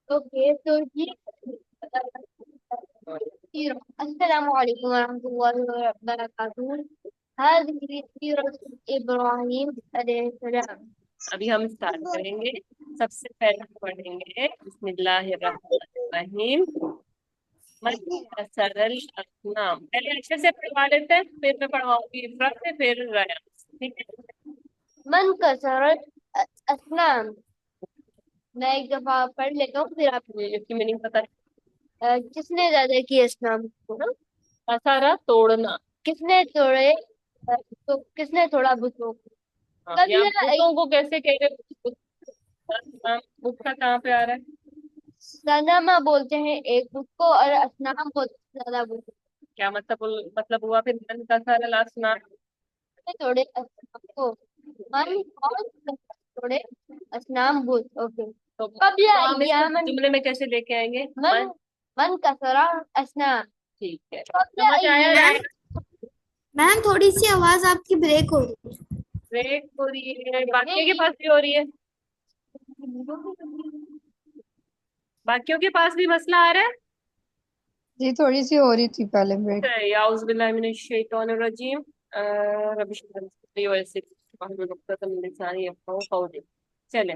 Okay तो ये अस्सलाम वालेकुम वरहमतुल्लाहि वबरकातुहू। हाज़िहि सीरत इब्राहीम अलैहिस्सलाम। अभी हम स्टार्ट करेंगे। सबसे पहले हम पढ़ेंगे बिस्मिल्लाहिर्रहमानिर्रहीम। मन सरल असनाम, पहले अक्षर से पढ़वा लेते हैं, फिर मैं पढ़वाऊंगी इकरा से, फिर रायन से, ठीक है। मन कसरत असनाम। मैं एक दफा पढ़ लेता हूँ फिर आप। इसकी मीनिंग पता है? किसने ज्यादा किए असनाम को ना? सारा तोड़ना। किसने तोड़े तो किसने तोड़ा बुतों को? हाँ, यहाँ कबीला बुतों को कैसे कह रहे हैं? बुत का कहाँ पे आ रहा है? सनामा बोलते हैं एक बुत को और असनाम बोलते हैं ज्यादा बुत क्या मतलब हुआ फिर मन का सरल असनाम? को। तोड़े असनाम को मन और तोड़े असनाम बुत। ओके। तो हम इसको जुमले में कैसे लेके आएंगे? मन मन। मन कसरा असनाम। ठीक है, कबला समझ आया अय्याम। रायन? मैम थोड़ी सी आवाज आपकी ब्रेक हो रही है। ब्रेक हो रही है, बाकियों के पास भी हो रही है। बाकियों के पास भी मसला आ रहा है। जी थोड़ी सी हो रही थी पहले ब्रेक। याउज़ बिल्लाहि मिनश शैतानिर रजीम। रब्बिश इश्रह लि सदरी व यस्सिर लि अमरी वाहलुल उक़दतम मिन लिसानी यफ़क़हू क़ौली। चले,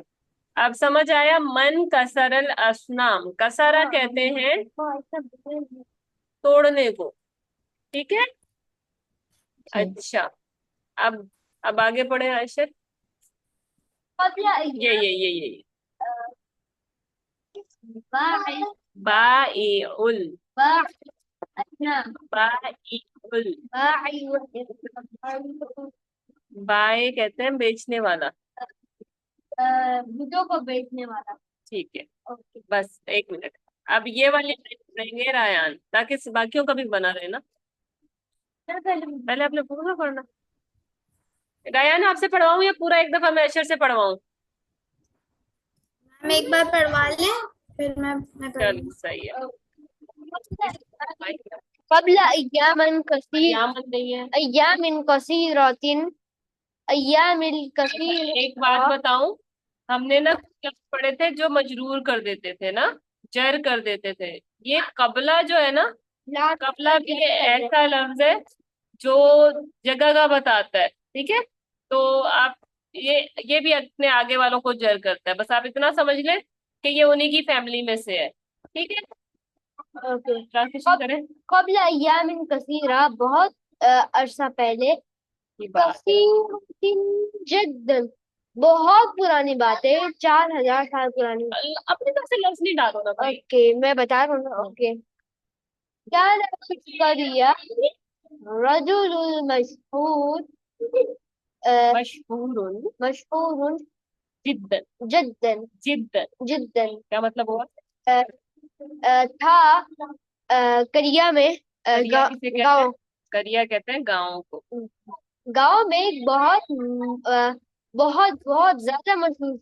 अब समझ आया। मन कसरल असनाम, कसरा कहते हैं तोड़ने को, ठीक है। जी अच्छा, अब अब आगे पढ़े आयशर। कबला ये बाई बाइउल। असनाम। बाइउल। बाई बाय कहते हैं बेचने वाला। बुतों को बेचने वाला। ठीक है, ओके। बस एक मिनट। अब ये वाली लाइन पढ़ेंगे रायान, ताकि बाकियों का भी बना रहे ना। पहले आपने पूरा पढ़ना। रायान आपसे पढ़वाऊं या पूरा एक दफा मैं अशर से पढ़वाऊं? मैम एक बार पढ़वा ले फिर मैं चलो पढ़ूंगी। सही है। कबला अय्यामन कसीर। यामन नहीं है। अय्यामिन कसीरतिन। अय्यामिल कसीर। एक बात बताऊं, हमने ना लफ्ज पढ़े थे जो मजरूर कर देते थे ना, जर कर देते थे। ये कबला जो है ना, ला कबला भी ऐसा लफ्ज है जो जगह का बताता है, ठीक है। तो आप ये भी अपने आगे वालों को जर करता है, बस आप इतना समझ लें कि ये उन्हीं की फैमिली में से है, ठीक है। ओके। ट्रांसलेशन करें। कबला अय्यामिन कसीरा बहुत अरसा पहले। की बात है। कसीरतिन जद्दन बहुत पुरानी बात है, 4000 साल पुरानी। अपनी तरफ से लफ्ज नहीं डालो ना भाई। ओके मैं बता रहा हूँ ना। ओके। क्या करिया रजुल मशहूर मशहूरुन। मशहूर जिद्दन। जद्दन जिद्दन जिद्दन। क्या मतलब हुआ? अ, था करिया में करिया किसे कहते हैं? गांव। करिया कहते हैं गाँव को। गांव में एक बहुत बहुत बहुत ज्यादा मशहूर।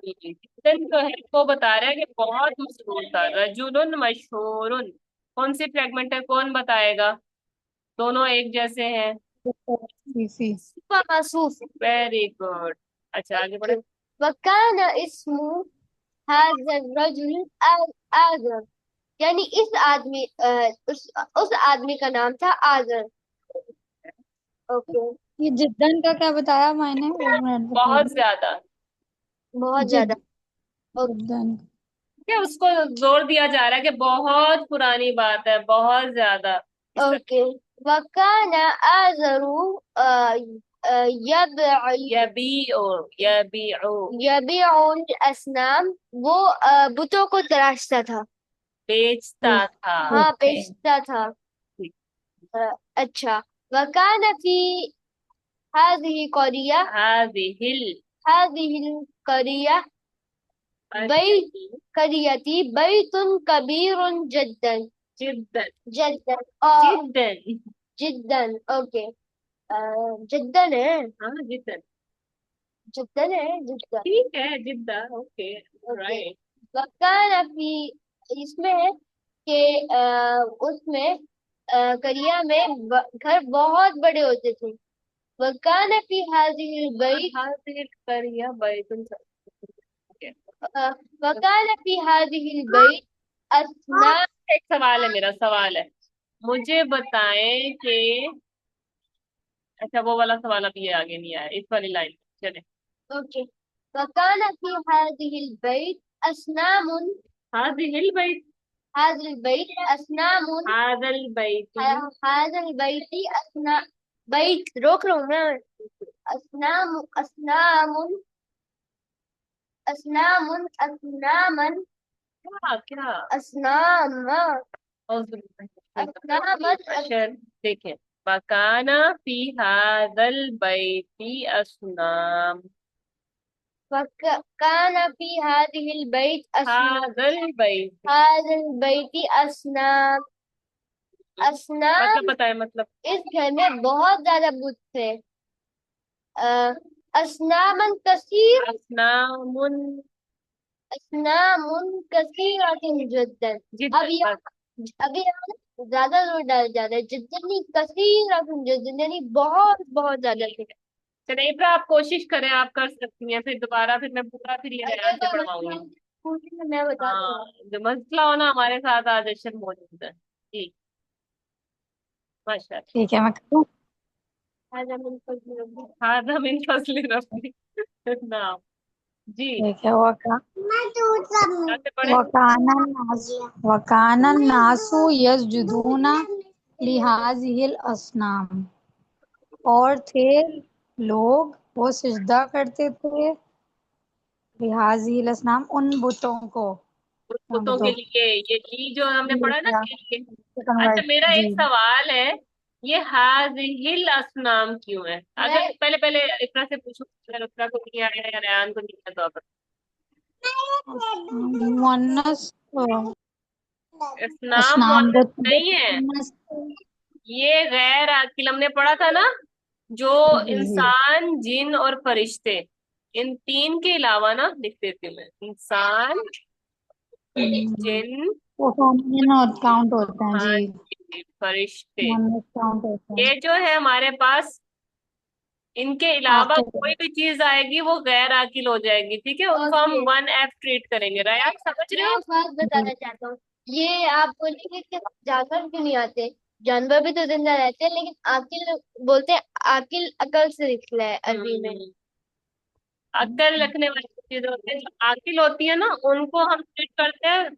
जिद्दन जो है वो बता रहा है कि बहुत मशहूर था। रजुलुन मशहूरुन कौन सी फ्रेगमेंट है, कौन बताएगा? दोनों एक जैसे हैं। फीफी। मासूफ। Very good. अच्छा आगे बढ़े। वकान इस्मु हाज़ा रजुल आजर। यानी इस आदमी उस आदमी का नाम था आजर। ओके। ये जिद्दन का क्या बताया मैंने, एक मिनट बता बहुत दो। ज्यादा। बहुत ज्यादा। जिद ओके। जिद्दन। क्या उसको जोर दिया जा रहा है कि बहुत पुरानी बात है, बहुत ज्यादा, इस तरह। ओके। वकान आजरू यबीउ। यबीउल असनाम। वो बुतों को तराशता था। बेचता था। हाँ बेचता था। ठीक। अच्छा। वकान फी हाजिही करिया। हादिहिल हाजिही करिया बई करियती बैतुन कबीरुन जद्दन। जिद्दन। जद्दन जिद्दन। जिद्दन। ओके। जद्दन है। हाँ जिद्दन। जद्दन है जिद्दन। ठीक है, जिद्दा, ओके। ओके। राइट। वकान फी इसमें है कि उसमें करिया में घर बहुत बड़े होते थे। वकान फी हाजिही बई हादिल करिया बैतुन। वकान फी हादिहिल बैत असना। एक सवाल है, मेरा सवाल है, मुझे बताएं कि, अच्छा वो वाला सवाल अभी ये आगे नहीं आया, इस वाली लाइन चले। ओके। वकान फी हादिहिल बैत असनामुन। हादिहिल बैत, हादिल बैत असनामुन। हादल बैती, हादिल बैती असना। बैत रोक लो मैं। असनाम असनामुन। असनामुन असनामन। क्या क्या, असनाम। असनामन अशर, देखें, मकाना फी हादल बैती असनाम, वकान फी हादिहिल बैत असना। हादल बैती, हादिल बैती असनाम। असनाम। मतलब बताए, मतलब इस घर में बहुत ज्यादा बुत थे। असनामन कसीर। असनामुन, असनामुन कसीरतुन जद्दन। अब जिद्दन, यहाँ, अभी यहाँ ना ज्यादा जोर डाल जाता है, जितनी कसीरतुन जद्दन यानी बहुत बहुत ज्यादा थे। चलिए इब्रा आप कोशिश करें, आप कर सकती हैं, फिर दोबारा फिर मैं पूरा फिर ये अरे ध्यान से वो पढ़वाऊंगी। मतलब पूछने मैं बताती हाँ, हूँ। जो मसला हो ना, हमारे साथ आज अशर मौजूद है जी, माशा। ठीक है, मैं करूँ? हाजा मिन फज़्ल रब्बी। हादा मिन फजली रब्बी, नाम जी, ठीक है। आगे पढ़े। वकाना नासु यस्जुदूना लिहाजिहिल असनाम, और थे लोग वो सिजदा करते थे लिहाजिहिल असनाम, उन बुतों को। उन हाँ, बुतों के बुतों लिए, ये ली जो हमने पढ़ा ना या के लिए। अच्छा कन्वर्ट मेरा जी। एक सवाल है, ये हाजिल असनाम क्यों है? मैं अगर पहले पहले इकरा से पूछूं, अगर इकरा को नहीं आया या रेहान को नहीं आया तो आप मुअन्नस असनाम असनाम मुअन्नस बुत बुत नहीं है, मुअन्नस। ये गैर आकिल, हमने पढ़ा था ना, जो जी जी। इंसान जिन और फरिश्ते, इन तीन के अलावा ना, लिख देती हूँ मैं, इंसान हम्म, जिन, वो फेमिनिन काउंट होते हैं जी। हाँ जी, फरिश्ते, मुअन्नस काउंट होते हैं। ये जो है हमारे पास, इनके अलावा आखिर कोई भी चीज आएगी वो गैर आकिल हो जाएगी, ठीक है, उनको हम ओके, 1F ट्रीट करेंगे, राय आप समझ मैं रहे हो? एक बात जी। बताना चाहता हूँ। ये आप बोलेंगे कि जानवर क्यों नहीं आते? जानवर भी तो जिंदा रहते हैं, लेकिन आकिल बोलते हैं। आकिल अकल से निकला है अरबी में। अक्ल रखने वाली चीजें होती है, जो आकिल होती है ना, उनको हम ट्रीट करते हैं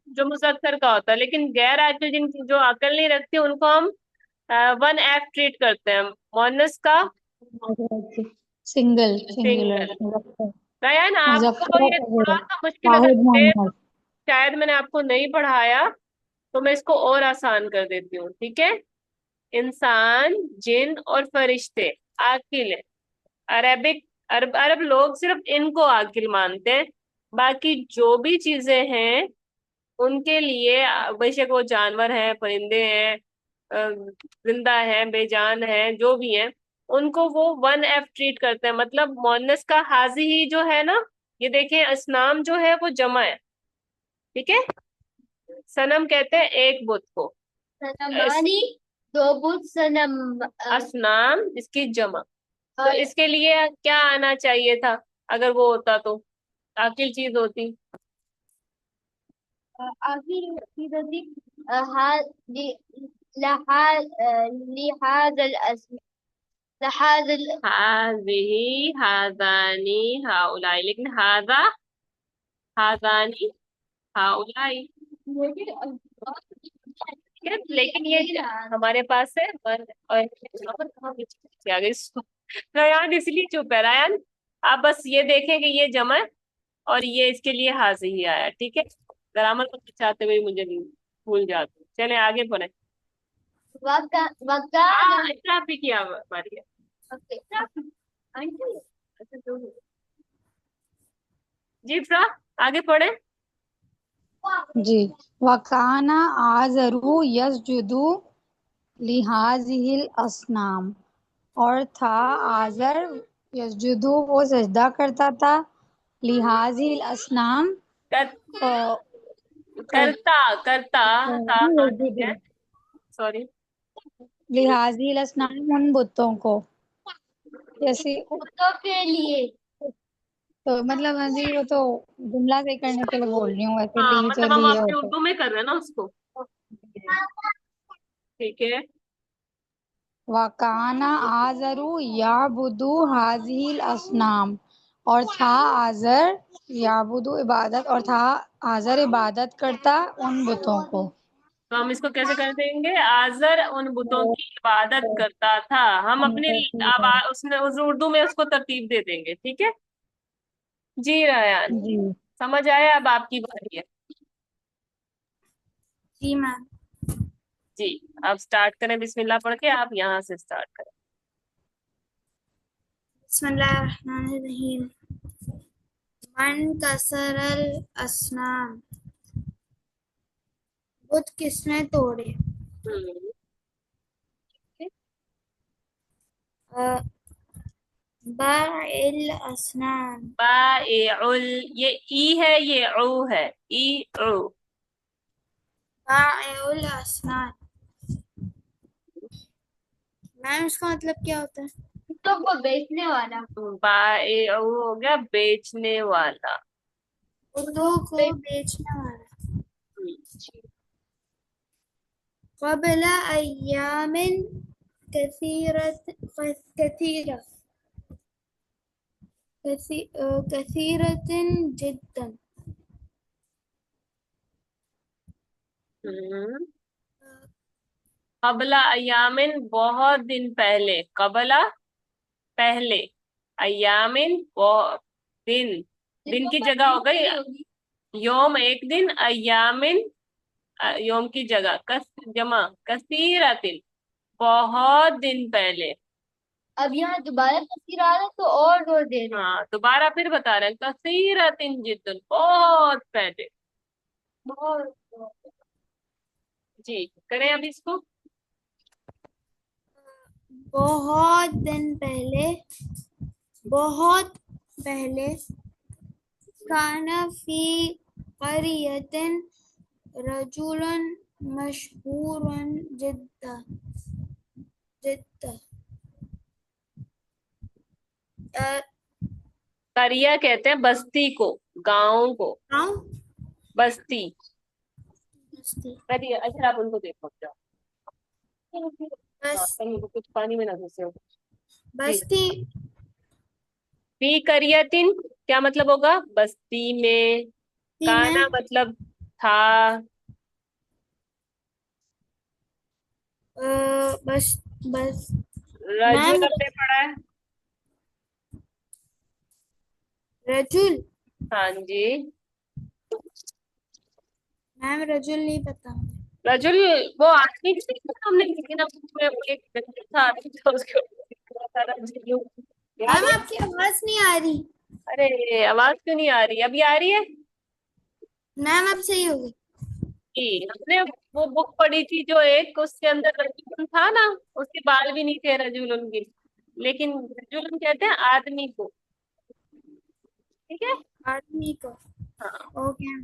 जो मुजक्कर का होता है, लेकिन गैर आकिल जिन जो अकल नहीं रखती उनको हम 1F ट्रीट करते हैं, मोनस का single singular single. Muzaffar. Ryan आपको मुजफ्फर ये थोड़ा वगैरह। सा मुश्किल लगा, वाहिद मोहम्मद। शायद मैंने आपको नहीं पढ़ाया, तो मैं इसको और आसान कर देती हूँ, ठीक है। इंसान जिन और फरिश्ते आकिल है, अरबिक, अरब लोग सिर्फ इनको आकिल मानते हैं, बाकी जो भी चीजें हैं उनके लिए, बेशक वो जानवर हैं, परिंदे हैं, अ, जिंदा हैं, बेजान हैं, जो भी हैं, उनको वो 1F ट्रीट करते हैं, मतलब मोनस का हाजी ही जो है ना, ये देखें, असनाम जो है वो जमा है, ठीक है, सनम कहते हैं एक बुत को, सनमानी दो बुत सनम। असनाम इसकी जमा, तो और इसके लिए क्या आना चाहिए था? अगर वो होता तो आकिल चीज होती। आखिर चीज होती। हा- लि- लहा- लिहाजल लहाजल। हाजिही हाजानी हाउलाई, लेकिन हाजा, हाजानी हाउलाई, ठीक है, लेकिन ये हमारे पास है वन, और आ गई रायान, इसलिए चुप है रायान, आप बस ये देखें कि ये जमा है और ये इसके लिए हाजिर ही आया, ठीक है, ग्रामर को चाहते हुए मुझे नहीं भूल जाते, चले आगे बढ़े। वकान। हाँ इतना भी किया हमारी है। ओके। आंटी, अच्छा जी फ्रा, आगे पढ़े। जी। वकाना आजरू यस्जुदु लिहाजिहिल असनाम, और था आजर यस्जुदु वो सजदा करता था लिहाजिहिल असनाम, कर, कर करता, करता था, हाँ ठीक है, यस्जुदु सॉरी, लिहाजिहिल असनाम, उन बुतों को। जैसे कुत्तों के लिए। तो मतलब हाँ जी, वो तो जुमला सही करने के लिए बोल रही हूँ, वैसे हाँ ली जो मतलब हम लिए अपने होते हैं। उर्दू में कर रहे हैं ना उसको। ठीक है। वकाना आजरू याबुदू हाजिल असनाम, और था आजर याबुदू इबादत, और था आजर इबादत करता उन बुतों को। तो हम इसको कैसे कर देंगे? आजर उन बुतों की इबादत करता था। हम अपनी आवाज उसने उस उर्दू में उसको तरतीब दे देंगे। ठीक है जी रायन, जी समझ आया? अब आपकी बारी है। जी मैम। जी, अब स्टार्ट करें, बिस्मिल्लाह पढ़ के आप यहाँ से स्टार्ट करें। बिस्मिल्लाहिर्रहमानिर्रहीम। मन कसरल असनाम, बुत किसने तोड़े? हम्म। अ, बाइल असनाम, बाएउल, ये ई है, ये ऊ है। ई ऊ। बाइल असनाम। मैम इसका मतलब क्या होता है? तो वो बेचने वाला। बाएउ हो गया बेचने वाला। उर्दू को बेचने वाला। हम्म। क़ब्ल अय्यामिन कसीरत कसीरा कसीरतिन जिद्दन। हम्म। कबला अयामिन, बहुत दिन पहले। कबला, पहले। अयामिन, दिन। दिन की जगह हो गई योम, एक दिन। अयामिन, योम की जगह जमा कसीरतिन, बहुत दिन पहले। अब यहाँ दोबारा तस्वीर आ रहा है तो और जोर दे रहे हैं। हाँ दोबारा फिर बता रहे हैं, कसीरतिन जिद्दन, बहुत पहले। बहुत। जी, करें अब इसको। बहुत दिन पहले, बहुत पहले। काना फी क़रियतिन रजुलन मशहूरन जिद्दा जिद्दा। करिया कहते हैं बस्ती को, गांव को। गाँव बस्ती। बस्ती। करिया, अच्छा आप उनको देखो जाओ। हाँ बस कहीं वो कुछ पानी में ना घुसे हो। जी। बस्ती। फी करियतिन क्या मतलब होगा? बस्ती में। बस्ती काना में। मतलब था। बस बस। रजुल मैम हमने पढ़ा है। रजुल। हाँ जी। मैम रजुल नहीं पता मुझे। रजुल, वो आदमी जिसके हमने किसी ना उसमें एक व्यक्ति था तो उसके ऊपर था रजुल। याद मैम है? आपकी आवाज नहीं आ रही। अरे आवाज क्यों नहीं आ रही? अभी आ रही है? मैम अब सही होगी। जी, हमने वो बुक पढ़ी थी जो एक, उसके अंदर रजूलन था ना। उसके बाल भी नहीं थे रजूलन के, लेकिन रजूलन कहते हैं आदमी को। ठीक है। आदमी को। हाँ। ओके।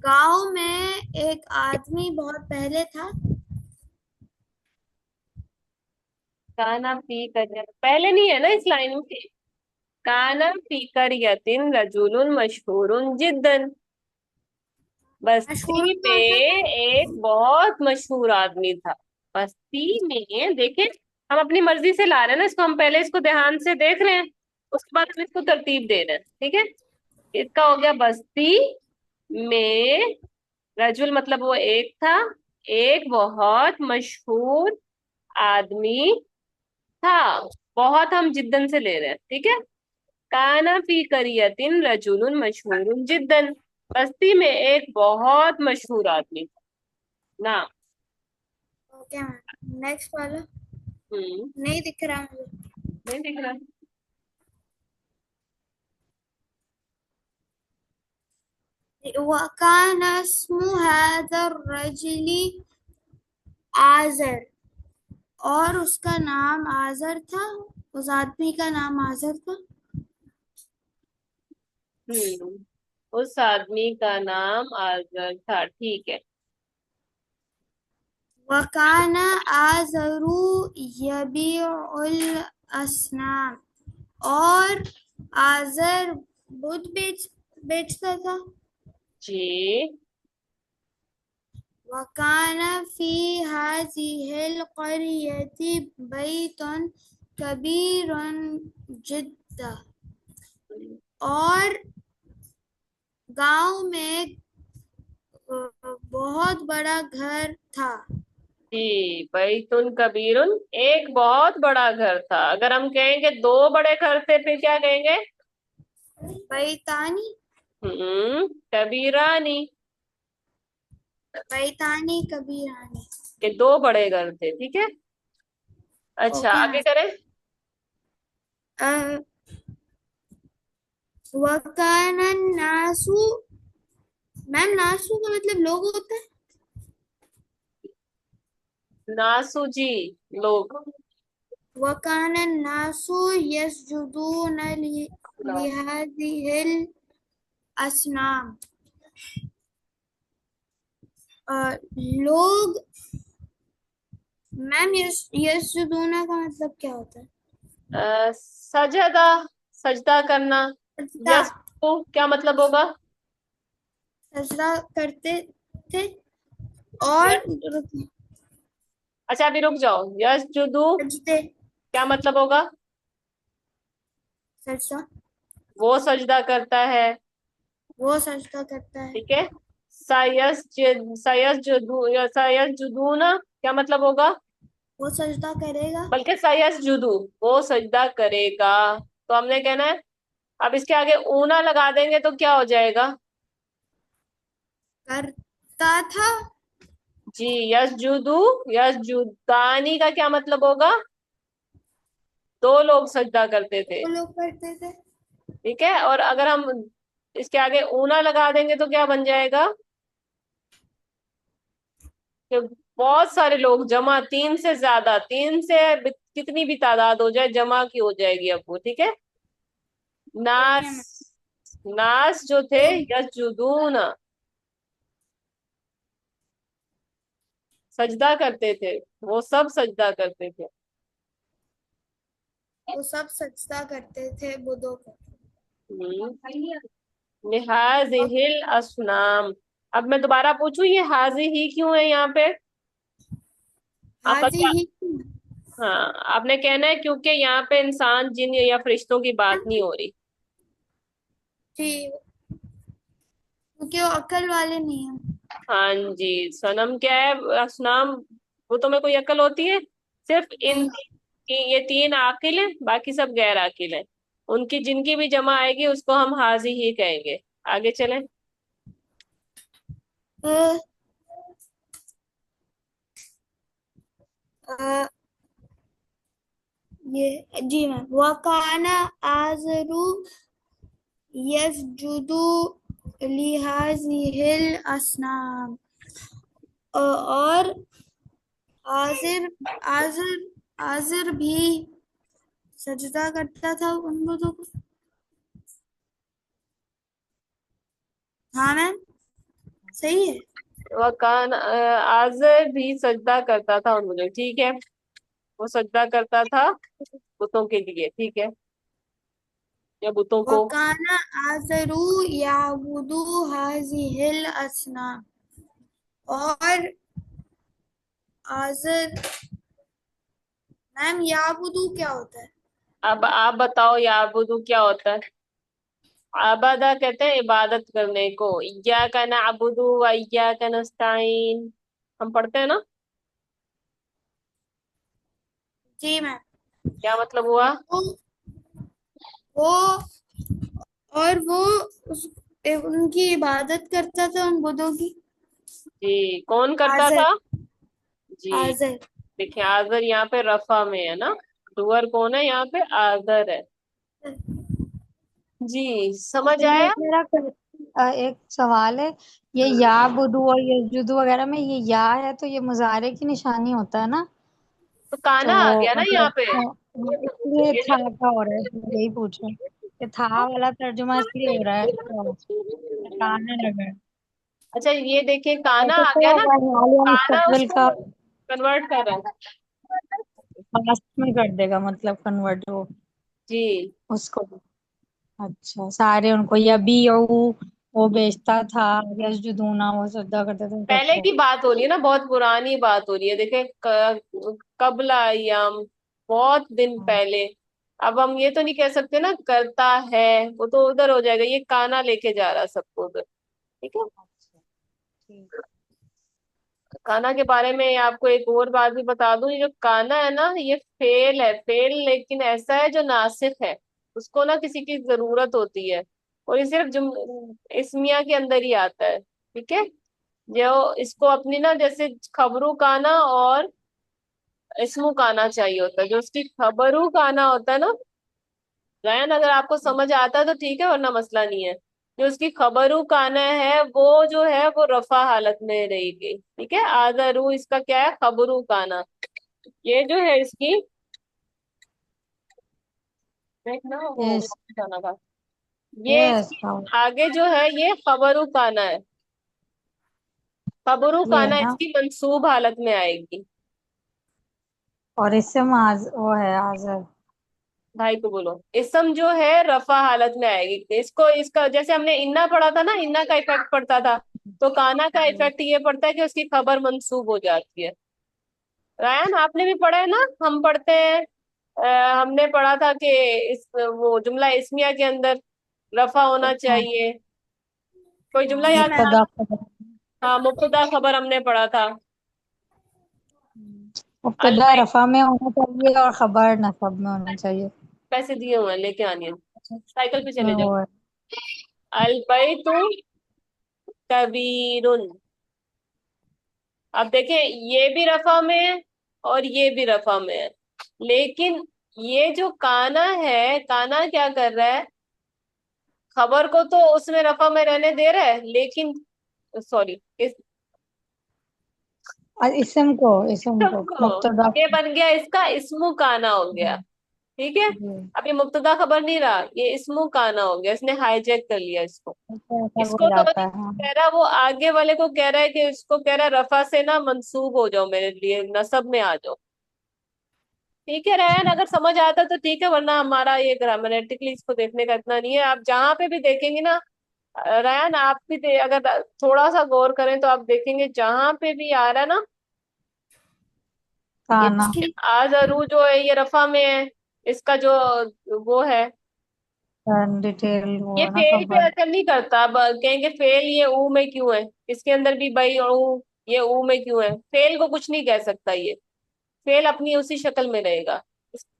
गांव में एक आदमी बहुत पहले था। काना फी कर, पहले नहीं है ना इस लाइन में। काना फी करियतिन रजूलुन मशहूरुन जिद्दन, मशहूर बस्ती कौन था? में एक बहुत मशहूर आदमी था। बस्ती में देखे, हम अपनी मर्जी से ला रहे हैं ना इसको, हम पहले इसको ध्यान से देख रहे हैं, उसके बाद हम इसको तरतीब दे रहे हैं। ठीक है। इसका हो गया बस्ती में, रजुल मतलब वो एक था, एक बहुत मशहूर आदमी था। बहुत हम जिद्दन से ले रहे हैं। ठीक है। काना फी करियतिन रजुलुन मशहूरुन जिद्दन, बस्ती में एक बहुत मशहूर आदमी था ना। ओके मैम, नेक्स्ट वाला। हम्म। नहीं दिख रहा मुझे। नहीं दिख रहा? वकान अस्मु हादर रजली आजर, और उसका नाम आजर था। उस आदमी का नाम आजर था। उस आदमी का नाम आजर था। ठीक है। वकान आजरू यबीउल असनाम। और आजर बुत बेचता था। जी। वकान फी हाजिहिल क़रियति बैतुन कबीरुन जिद्दा। और गांव में बहुत बड़ा घर था। जी, बैतुन कबीरुन, एक बहुत बड़ा घर था। अगर हम कहेंगे दो बड़े घर थे फिर क्या कहेंगे? बैतानी कबीरानी। बैतानी कबीरानी। के दो बड़े घर थे, ठीक है। अच्छा, ओके आगे करें। मैम। वकान नासु। मैम नासु का मतलब लोग होता है। नासुजी, लोग। वकान नासु यस्जुदून लिहादिहिल असनाम। लोग। मैम यस्जुदूना का मतलब क्या होता है? सजदा, सजदा करना। सजदा। यस को क्या मतलब होगा? सजदा करते थे। और यस। अच्छा, अभी रुक जाओ। यस जुदू सजदे। क्या मतलब होगा? सजदा। वो सजदा करता है, वो सजदा करता है। ठीक है। सयस जुदू, सयस जुदूना क्या मतलब होगा? वो सजदा करेगा। बल्कि सयस जुदू, वो सजदा करेगा। तो हमने कहना है, अब इसके आगे ऊना लगा देंगे तो क्या हो जाएगा? करता था। जी, यस जुदू, यस जुदानी का क्या मतलब होगा? दो लोग सजदा करते थे, वो लोग करते थे। ठीक है। और अगर हम इसके आगे ऊना लगा देंगे तो क्या बन जाएगा? कि बहुत सारे लोग जमा, तीन से ज्यादा, तीन से कितनी भी तादाद हो जाए जमा की हो जाएगी अब वो, ठीक है। ओके नास, मैम। नास जो थे लोग। यसजुदून, सजदा करते थे, वो सब सजदा करते थे। वो सब सजदा करते थे बुतों को। लिहाजिहिल असनाम। अब मैं दोबारा पूछूं, ये हाजी ही क्यों है यहाँ पे? आपका हाजी क्या? ही। हाँ, आपने कहना है क्योंकि यहाँ पे इंसान जिन या फरिश्तों की बात नहीं हो रही। जी। क्योंकि वो अकल वाले नहीं है। हाँ जी, सनम क्या है? असनाम, वो तो में कोई अकल होती है? सिर्फ इन नहीं। ये तीन आकिल हैं, बाकी सब गैर आकिल हैं। उनकी जिनकी भी जमा आएगी उसको हम हाजी ही कहेंगे। आगे चलें। अ, अ, ये जी मैम। वकाना आजरू यस्जुदु लिहाजिहिल असनाम। और आजिर आजिर आजिर भी सजदा करता था उन बुतों को। हाँ मैम। सही है। वकान आजर भी सजदा करता था उन मुझे, ठीक है। वो सजदा करता था बुतों के लिए, ठीक है, या बुतों को। वकाना आजरू याबुदु हाजिहिल असनाम। और आजर। मैम याबुदु क्या होता है? अब आप बताओ याबुदू क्या होता है? आबादा कहते हैं इबादत करने को। इय्याका नअबुदु व इय्याका नस्तईन, हम पढ़ते हैं ना। जी मैम। क्या मतलब हुआ? वो वो और वो उस उनकी इबादत करता था उन बुतों की। जी, कौन करता आजर। था? जी, आजर। देखिए आजर यहाँ पे रफा में है ना। डूअर कौन है यहाँ पे? आजर है। जी, समझ आया। एक सवाल है। ये या बुदू और यजुदू वगैरह में ये या है तो ये मुजारे की निशानी होता है ना। तो तो काना आ गया ना यहाँ मतलब पे। इसलिए ये था का हो रहा है, इसलिए यही पूछा कि था वाला तर्जुमा इसलिए हो रहा है तो बताने लगा। अच्छा, ये देखिए काना ऐसे आ तो गया ना। हाल या काना मुस्तकबिल उसको का। कन्वर्ट कर रहा है। पास्ट में कर देगा मतलब कन्वर्ट वो जी। उसको। अच्छा, सारे उनको यबीऊ वो बेचता था, यसजुदूना वो सजदा करते थे पहले सबको। की बात हो रही है ना, बहुत पुरानी बात हो रही है, देखे कबला अय्याम, बहुत दिन हाँ, पहले। अब हम ये तो नहीं कह सकते ना करता है, वो तो उधर हो जाएगा, ये काना लेके जा रहा है सबको उधर। ठीक है। अच्छा, ठीक। काना के बारे में आपको एक और बात भी बता दूं, ये जो काना है ना, ये फेल है, फेल लेकिन ऐसा है जो नासिख है, उसको ना किसी की जरूरत होती है, और ये सिर्फ जुम इस्मिया के अंदर ही आता है। ठीक है। जो इसको अपनी ना, जैसे खबरू काना और इस्मू काना चाहिए होता है, जो उसकी खबरू काना होता है ना, गायन अगर आपको समझ आता है तो ठीक है, वरना मसला नहीं है। जो उसकी खबरू काना है वो जो है वो रफा हालत में रहेगी। ठीक है। आदरू इसका क्या है, खबरू काना। ये जो है इसकी, देखना वो यस, काना का, ये यस, इसकी आगे जो है ये खबरू काना है। खबरू ये है काना ना। इसकी मंसूब हालत में आएगी। और इससे माज वो है आजर। भाई को बोलो, इसम जो है रफा हालत में आएगी। इसको इसका जैसे हमने इन्ना पढ़ा था ना, इन्ना का इफेक्ट पड़ता था, तो काना का इफेक्ट ये पड़ता है कि उसकी खबर मंसूब हो जाती है। रायन आपने भी पढ़ा है ना, हम पढ़ते हैं। हमने पढ़ा था कि इस वो जुमला इस्मिया के अंदर रफा होना हाँ, चाहिए। कोई जुमला जी याद है मैम। मुब्तदा आप? खबर। हाँ, मुब्तदा खबर हमने पढ़ा था। अल मुब्तदा रफा में होना चाहिए और खबर नसब में होना चाहिए। पैसे दिए हुए हैं, लेके आनी है, साइकिल पे चले जाओ। वो है। अल बैतु कबीरुन। अब देखें, ये भी रफा में है और ये भी रफा में है, लेकिन ये जो काना है, काना क्या कर रहा है, खबर को तो उसमें रफा में रहने दे रहा है, लेकिन सॉरी, इस और इसम को सबको, मुब्तदा। ये बन गया इसका इस्मु काना हो गया। ठीक है। जी, अब ये मुब्तदा खबर नहीं रहा, ये इस्मु काना हो गया, इसने हाईजैक कर लिया इसको। ऐसा ऐसा इसको बोल तो जाता नहीं है, हाँ। कह रहा, वो आगे वाले को कह रहा है कि इसको कह रहा है रफा से ना मंसूब हो जाओ, मेरे लिए नसब में आ जाओ। ठीक है रैन, अगर समझ आता तो ठीक है, वरना हमारा ये ग्रामेटिकली इसको देखने का इतना नहीं है। आप जहाँ पे भी देखेंगे ना, रैन आप भी अगर थोड़ा सा गौर करें तो आप देखेंगे जहां पे भी आ रहा है ना, ये काना। आजरू जो है ये रफा में है, इसका जो वो है, डिटेल वो ये है ना, फेल पे खबर। असर नहीं करता। अब कहेंगे फेल ये ऊ में क्यों है, इसके अंदर भी बई और ऊ, ये ऊ में क्यों है, फेल को कुछ नहीं कह सकता ये, फेल अपनी उसी शक्ल में रहेगा,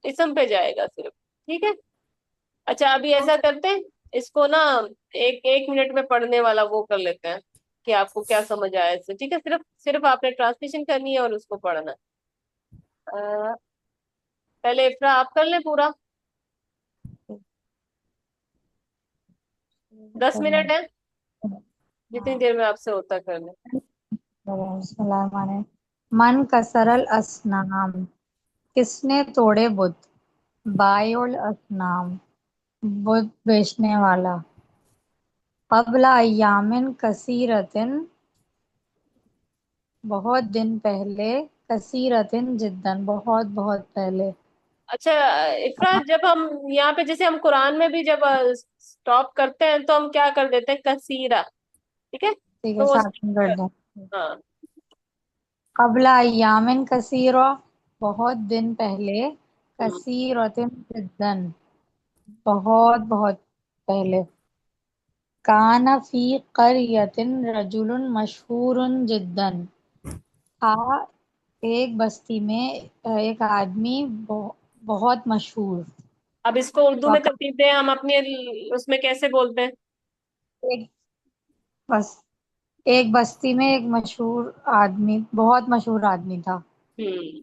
इसम पे जाएगा सिर्फ। ठीक है। अच्छा, अभी ऐसा करते हैं, इसको ना एक एक मिनट में पढ़ने वाला वो कर लेते हैं, कि आपको क्या समझ आया इससे। ठीक है, सिर्फ सिर्फ आपने ट्रांसलेशन करनी है और उसको पढ़ना है। अ, पहले इफ्रा आप कर ले पूरा, 10 मिनट है, जितनी हाँ। देर में आपसे होता कर ले। बिस्मिल्लाहिर्रहमानिर्रहीम। मन कसरल असनाम, किसने तोड़े बुत। बायोल असनाम, बुत बेचने वाला। कबला अय्यामिन कसीरतिन, बहुत दिन पहले। कसीरतिन जिद्दन, बहुत बहुत पहले। अच्छा इफ्रा, जब हम यहाँ पे जैसे हम कुरान में भी जब स्टॉप करते हैं तो हम क्या कर देते हैं, कसीरा। ठीक है, ठीक है, तो वो साथ में कर दें। हाँ। कबला अय्यामिन कसीरा, बहुत दिन पहले। हम्म, कसीरतिन जिद्दन, बहुत बहुत पहले। कान फी करियतिन रजुलुन मशहूरुन जिद्दन, था एक बस्ती में एक आदमी बहुत मशहूर। अब इसको उर्दू में वका तरतीब दें हम अपने उसमें कैसे बोलते हैं? एक बस एक बस्ती में एक मशहूर आदमी, बहुत मशहूर आदमी था। हम्म।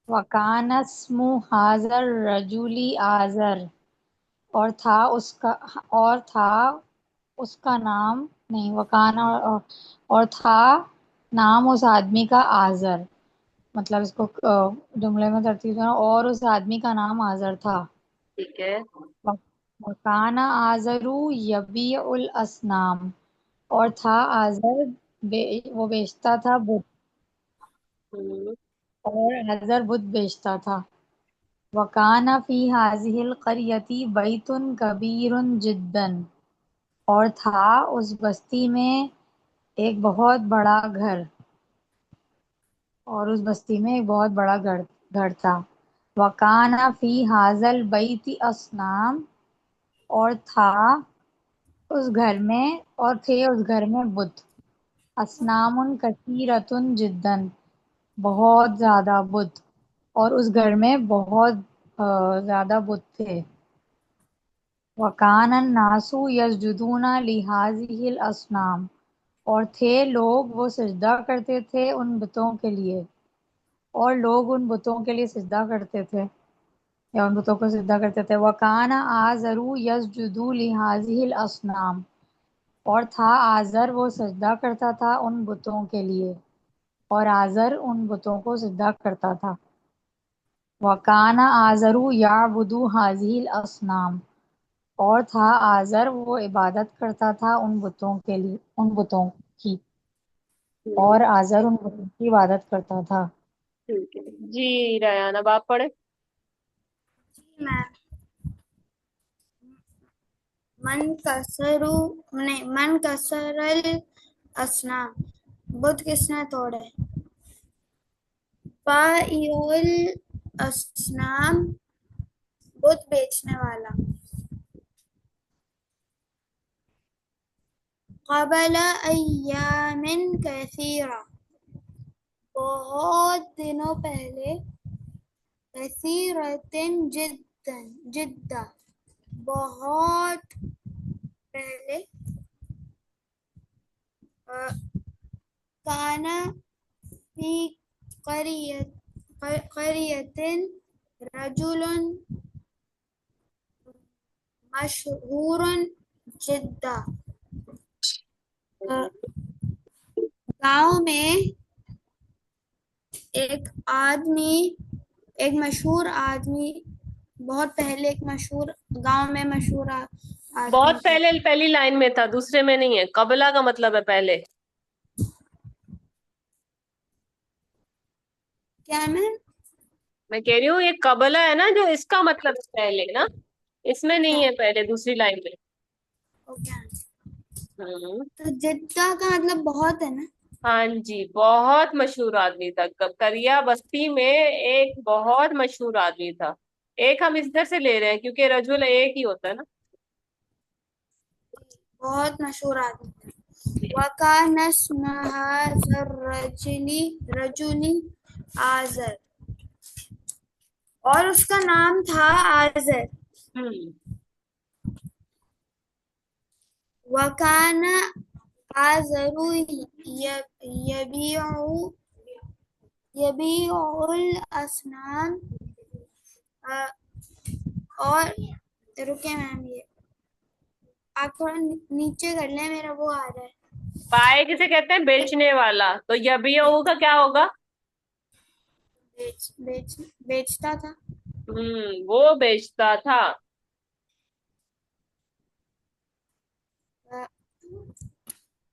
वकान स्मु हाजर रजूली आजर, और था उसका और था उसका नाम, नहीं, वकाना और था नाम उस आदमी का आजर। मतलब इसको जुमले में तरतीब देना, और उस आदमी का नाम आजर था। ठीक है। वकाना आजरू यबी उल असनाम, और था आजर वो बेचता था बुत। हम्म। और अजर बुत बेचता था। वकाना फी हाजिहिल करियती बैतुन कबीरुन जिद्दन, और था उस बस्ती में एक बहुत बड़ा घर, और उस बस्ती में एक बहुत बड़ा घर घर था। वकाना फी हाजल बैती असनाम, और था उस घर में, और थे उस घर में बुत, असनामुन कसीरतुन जिद्दन, बहुत ज्यादा बुत, और उस घर में बहुत ज्यादा बुत थे। वकान नासु यसजुदूना लिहाजिहिल असनाम, और थे लोग वो सजदा करते थे उन बुतों के लिए, और लोग उन बुतों के लिए सजदा करते थे, या उन बुतों को सजदा करते थे। वकान आजरू यसजुदू लिहाजिहिल असनाम, और था आजर वो सजदा करता था उन बुतों के लिए, और आजर उन बुतों को सजदा करता था। वकाना आजरू याबुदू हाजिल असनाम, और था आजर वो इबादत करता था उन बुतों के लिए, उन बुतों की, हम्म, और आजर उन बुतों की इबादत करता था। ठीक है जी। रयान, अब आप पढ़े। मैं मन कसरू नहीं, मन कसरल असनाम, बुत किसने तोड़े? बाइउल असनाम, बुत बेचने वाला। क़बल अय्यामिन कसीरा, बहुत दिनों पहले। कसीरतिन जिद्दन, जिद्दा, बहुत पहले। काना फी करियत करियतिन रजुलन मशहूरन जिद्दा, गांव में एक आदमी, एक मशहूर आदमी, बहुत पहले एक मशहूर गांव में मशहूर आदमी बहुत थे। पहले पहली लाइन में था, दूसरे में नहीं है। कबला का मतलब है पहले। क्या मैं कह रही हूँ ये कबला है ना, जो इसका मतलब है पहले ना, इसमें नहीं क्या है पहले, दूसरी लाइन में। क्या हम्म। तो जिद्दा का मतलब बहुत है ना। हाँ जी, बहुत मशहूर आदमी था। करिया बस्ती में एक बहुत मशहूर आदमी था। एक हम इधर से ले रहे हैं क्योंकि रजुल एक ही होता है ना। बहुत मशहूर आदमी थे। वकाना स्महा रजुली रजुली आजर, और उसका नाम था आजर। हम्म। वकाना आजरू यबीउ यबीउल असनाम, और रुके मैम, ये आप थोड़ा नीचे कर लें, मेरा वो आ रहा है। पाए किसे कहते हैं? बेचने वाला। तो यबियऊ का क्या होगा? बेचता था। वो बेचता था। अ,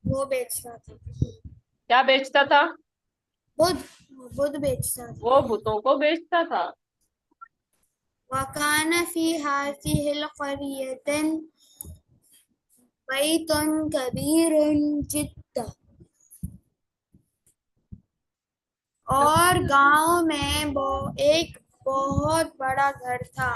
वो बेचता था। क्या बेचता था? बुध, बुध बेचता था। वो भूतों को बेचता था। वकाना फी हाजिहिल क़रियतिन बैतुन कबीरुन जिद्दा, और गांव में एक बहुत बड़ा घर था।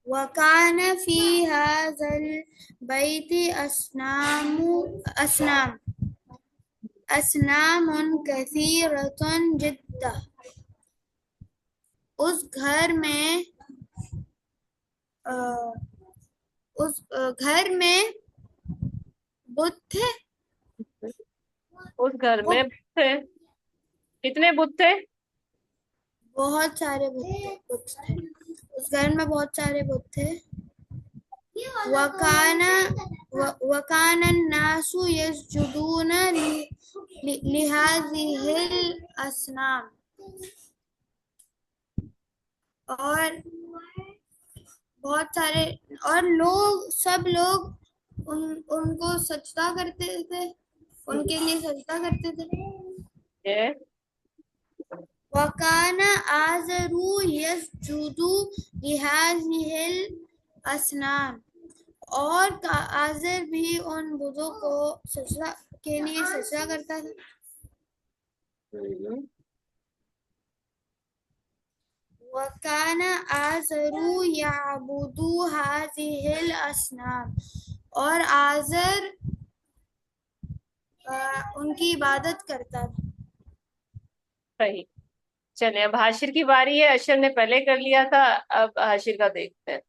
वकान फी हाज़ल बैति असनाम असनामुन कसीरतुन जिद्दा, उस घर में अ, घर में बुत थे। उस घर वो में थे। कितने बुत थे? बहुत सारे बुत थे। उस घर में बहुत सारे बुत थे। वकाना वकाना नासु यस्जुदूना लिहाजिहिल असनाम, और बहुत सारे, और लोग, सब लोग उनको सजदा करते थे उनके लिए सजदा करते थे। ये वकाना आज़रू यस्जुदु लिहाज़िहिल असनाम, और आज़र भी उन बुतों को सजदा के लिए सजदा करता था। हम्म, वकाना आज़रू याबुदु हाज़िहिल असनाम, और आज़र उनकी इबादत करता था। सही। चले, अब हाशिर की बारी है। अशर ने पहले कर लिया था, अब हाशिर का देखते हैं।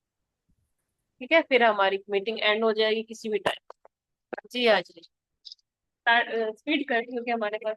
ठीक है, फिर हमारी मीटिंग एंड हो जाएगी किसी भी टाइम। जी हाजिर, स्पीड कर क्योंकि हमारे पास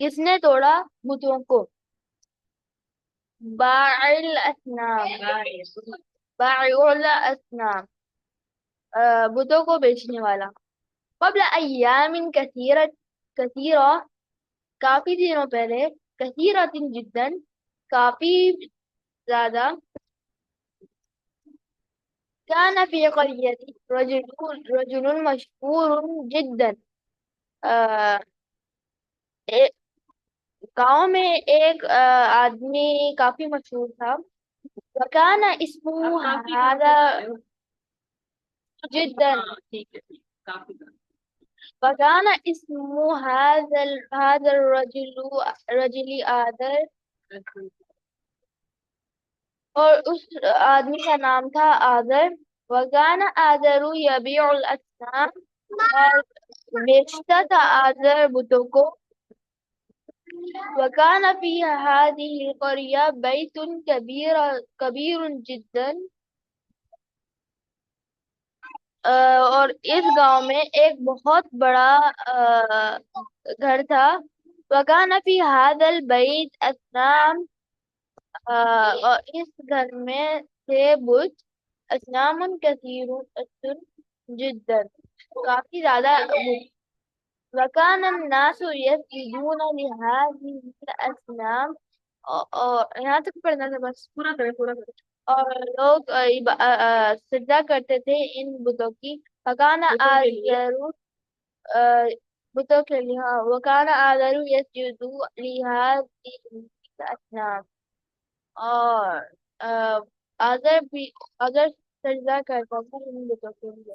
किसने तोड़ा बुतों को? बाइल असनाम, बाइल असनाम, बुतों को बेचने वाला। कबल अय्यामिन कसीरा, काफी दिनों पहले, कसीरतिन जिद्दन, काफी ज्यादा, कान फी क़रयति रजुलुन मशहूरुन जिद्दन, अ, ए- गांव में एक आदमी काफी मशहूर था। वकान इस्मुहु हादा जिद्दन, ठीक है, ठीक, काफी वकान इस्मुहु हादा रजुली आदर, और उस आदमी का नाम था आदर। वकान आदरु यबीउल असनाम, और बेचता था आदर बुतों को। वकान फी हादिहिल क़रया बैतुन कबीरुन जिद्दन, और इस गांव में एक बहुत बड़ा घर था। वकान फी हादल बैत असनाम, और इस घर में थे बुत, असनामुन कसीरुन जिद्दन, काफी ज्यादा बुत। वकान अन्नासु यस्जुदून लिहाज़िहिल असनाम, और यहाँ तक पढ़ना था, बस पूरा करें, पूरा करें। और लोग सजदा करते थे इन बुतों की। वकान आज़रू, अ, बुतों के लिए, हाँ, वकान आज़रू यस्जुदू लिहाज़िहिल असनाम, और अ, अगर भी, अगर सजदा करता था इन बुतों के लिए।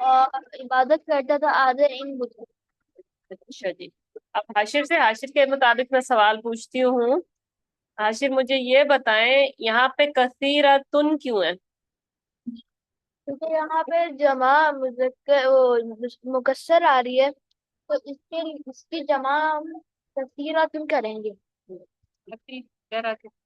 और इबादत करता था आदर इन बुतों की। अच्छा जी। अब हाशिर से, हाशिर के मुताबिक मैं सवाल पूछती हूँ। हाशिर मुझे ये बताएं, यहाँ पे कसीरतुन क्यों है? क्योंकि यहाँ पे जमा मुज़क्कर वो मुकस्सर आ रही है, तो इसकी जमा हम कसीरतुन करेंगे। कसीरत